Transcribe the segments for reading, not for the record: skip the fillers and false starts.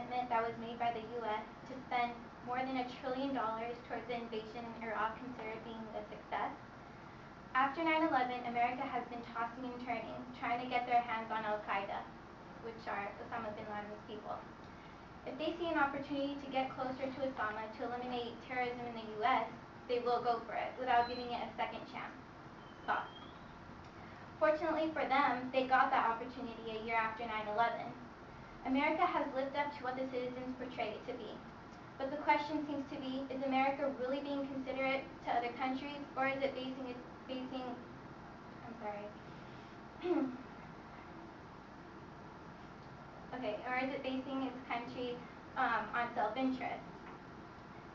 commitment that was made by the U.S. to spend more than $1 trillion towards the invasion in Iraq considered being a success. After 9/11, America has been tossing and turning, trying to get their hands on Al-Qaeda, which are Osama bin Laden's people. If they see an opportunity to get closer to Osama to eliminate terrorism in the U.S., they will go for it without giving it a second thought. Fortunately for them, they got that opportunity a year after 9/11. America has lived up to what the citizens portray it to be. But the question seems to be, is America really being considerate to other countries, or is it basing its country on self-interest?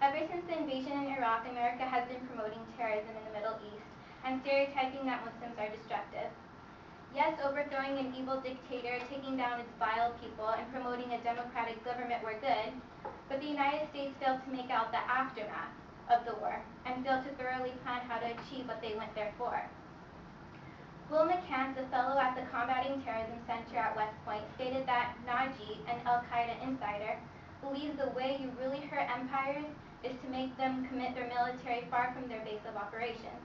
Ever since the invasion in Iraq, America has been promoting terrorism in the Middle East and stereotyping that Muslims are destructive. Yes, overthrowing an evil dictator, taking down its vile people, and promoting a democratic government were good, but the United States failed to make out the aftermath of the war and failed to thoroughly plan how to achieve what they went there for. Will McCants, a fellow at the Combating Terrorism Center at West Point, stated that Najee, an Al-Qaeda insider, believes the way you really hurt empires is to make them commit their military far from their base of operations.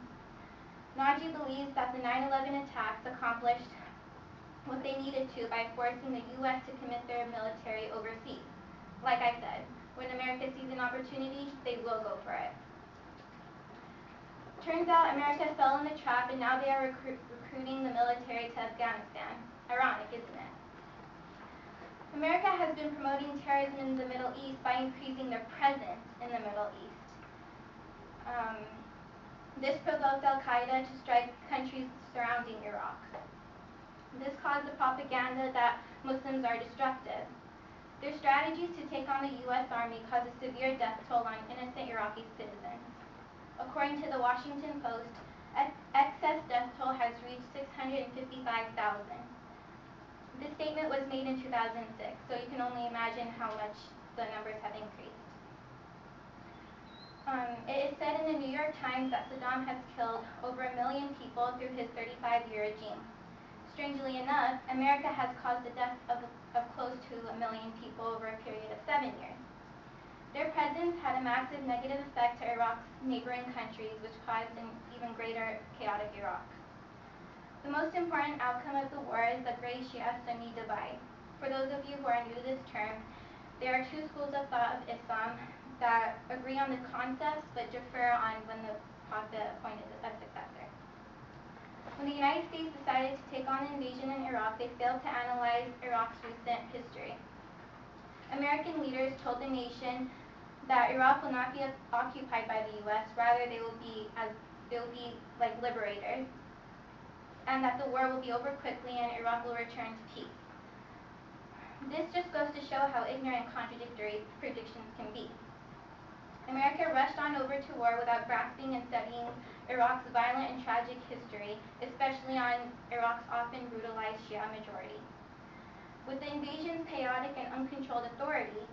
Najee believes that the 9/11 attacks accomplished what they needed to by forcing the U.S. to commit their military overseas. Like I said, when America sees an opportunity, they will go for it. Turns out America fell in the trap, and now they are recruiting the military to Afghanistan. Ironic, isn't it? America has been promoting terrorism in the Middle East by increasing their presence in the Middle East. This provoked Al-Qaeda to strike countries surrounding Iraq. This caused the propaganda that Muslims are destructive. Their strategies to take on the U.S. Army caused a severe death toll on innocent Iraqi citizens. According to the Washington Post, excess death toll has reached 655,000. This statement was made in 2006, so you can only imagine how much the numbers have increased. It is said in the New York Times that Saddam has killed over 1 million people through his 35-year regime. Strangely enough, America has caused the death of close to 1 million people over a period of 7 years. Their presence had a massive negative effect to Iraq's neighboring countries, which caused an even greater chaotic Iraq. The most important outcome of the war is the Great Shia-Sunni divide. For those of you who are new to this term, there are two schools of thought of Islam that agree on the concepts but differ on when the Prophet appointed a successor. When the United States decided to take on the invasion in Iraq, they failed to analyze Iraq's recent history. American leaders told the nation that Iraq will not be occupied by the U.S., rather they will be like liberators, and that the war will be over quickly and Iraq will return to peace. This just goes to show how ignorant and contradictory predictions can be. America rushed on over to war without grasping and studying Iraq's violent and tragic history, especially on Iraq's often brutalized Shia majority. With the invasion's chaotic and uncontrolled authority,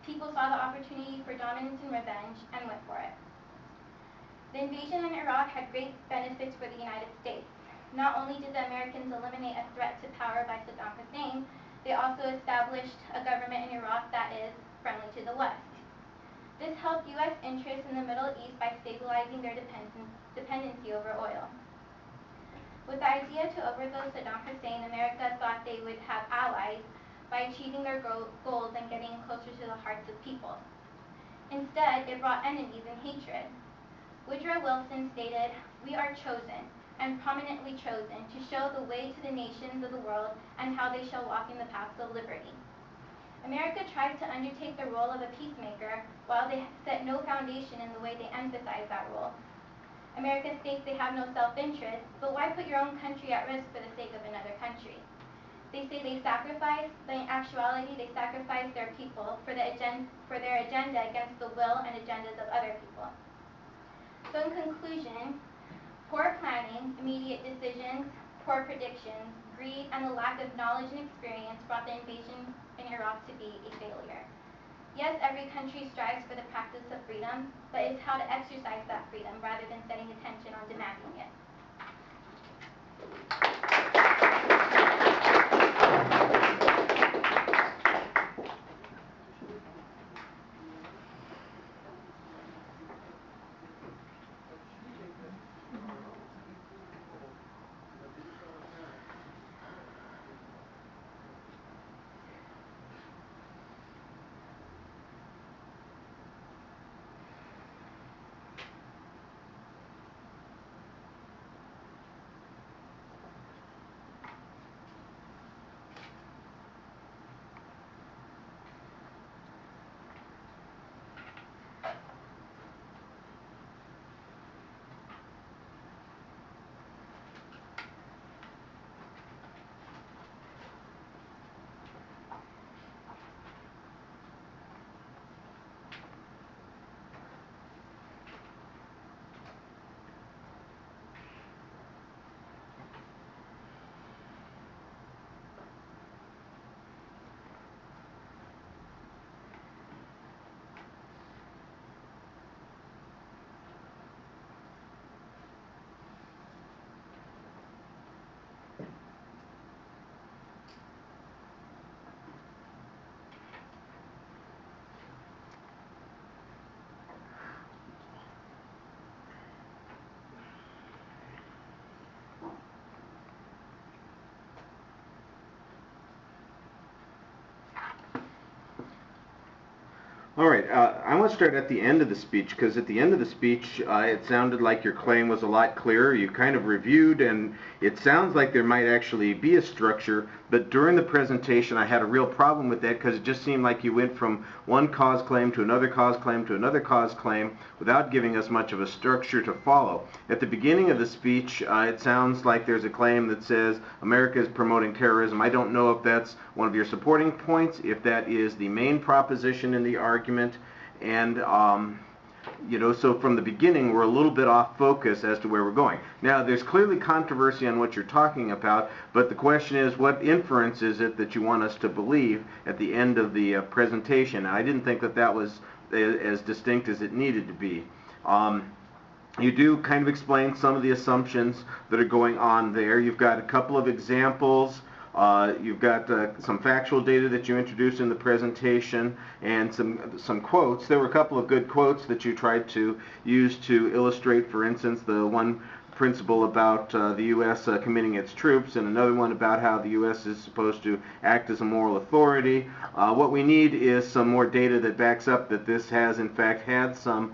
people saw the opportunity for dominance and revenge and went for it. The invasion in Iraq had great benefits for the United States. Not only did the Americans eliminate a threat to power by Saddam Hussein, they also established a government in Iraq that is friendly to the West. This helped U.S. interests in the Middle East by stabilizing their dependency over oil. With the idea to overthrow Saddam Hussein, America thought they would have allies by achieving their goals and getting closer to the hearts of people. Instead, it brought enemies and hatred. Woodrow Wilson stated, "We are chosen, and prominently chosen, to show the way to the nations of the world and how they shall walk in the paths of liberty." America tries to undertake the role of a peacemaker while they set no foundation in the way they emphasize that role. America states they have no self-interest, but why put your own country at risk for the sake of another country? They say they sacrifice, but in actuality they sacrifice their people for their agenda against the will and agendas of other people. So in conclusion, poor planning, immediate decisions, poor predictions, greed, and the lack of knowledge and experience brought the invasion in Iraq to be a failure. Yes, every country strives for the practice of freedom, but it's how to exercise that freedom rather than setting attention on demanding it. All right, I want to start at the end of the speech, because at the end of the speech it sounded like your claim was a lot clearer. You kind of reviewed, and it sounds like there might actually be a structure, but during the presentation I had a real problem with that, because it just seemed like you went from one cause claim to another cause claim to another cause claim without giving us much of a structure to follow. At the beginning of the speech it sounds like there's a claim that says America is promoting terrorism. I don't know if that's one of your supporting points, if that is the main proposition in the argument, and so from the beginning we're a little bit off focus as to where we're going. Now there's clearly controversy on what you're talking about, but the question is, what inference is it that you want us to believe at the end of the presentation? And I didn't think that that was as distinct as it needed to be. You do kind of explain some of the assumptions that are going on there. You've got a couple of examples. You've got some factual data that you introduced in the presentation, and some quotes. There were a couple of good quotes that you tried to use to illustrate, for instance, the one principle about the U.S. Committing its troops, and another one about how the U.S. is supposed to act as a moral authority. What we need is some more data that backs up that this has in fact had some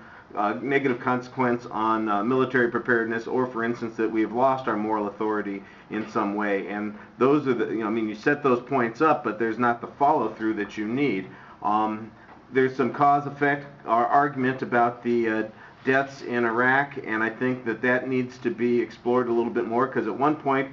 negative consequence on military preparedness, or for instance that we have lost our moral authority in some way. And those are the, you set those points up, but there's not the follow-through that you need. There's some cause-effect argument about the deaths in Iraq, and I think that that needs to be explored a little bit more, because at one point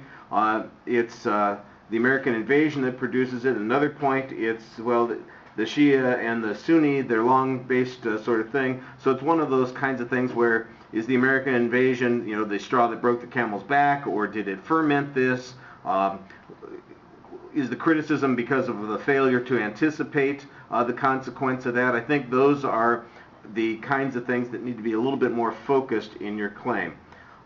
it's the American invasion that produces it. At another point it's, well, the Shia and the Sunni, they're long-based sort of thing. So it's one of those kinds of things where, is the American invasion, the straw that broke the camel's back, or did it ferment this? Is the criticism because of the failure to anticipate the consequence of that? I think those are the kinds of things that need to be a little bit more focused in your claim.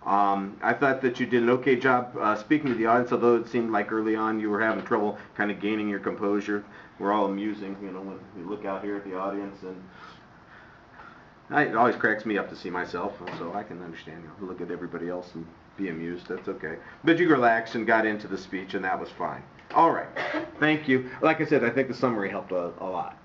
I thought that you did an okay job speaking to the audience, although it seemed like early on you were having trouble kind of gaining your composure. We're all amusing, when we look out here at the audience, and it always cracks me up to see myself, so I can understand, look at everybody else and be amused. That's okay. But you relaxed and got into the speech, and that was fine. All right. Thank you. Like I said, I think the summary helped a lot.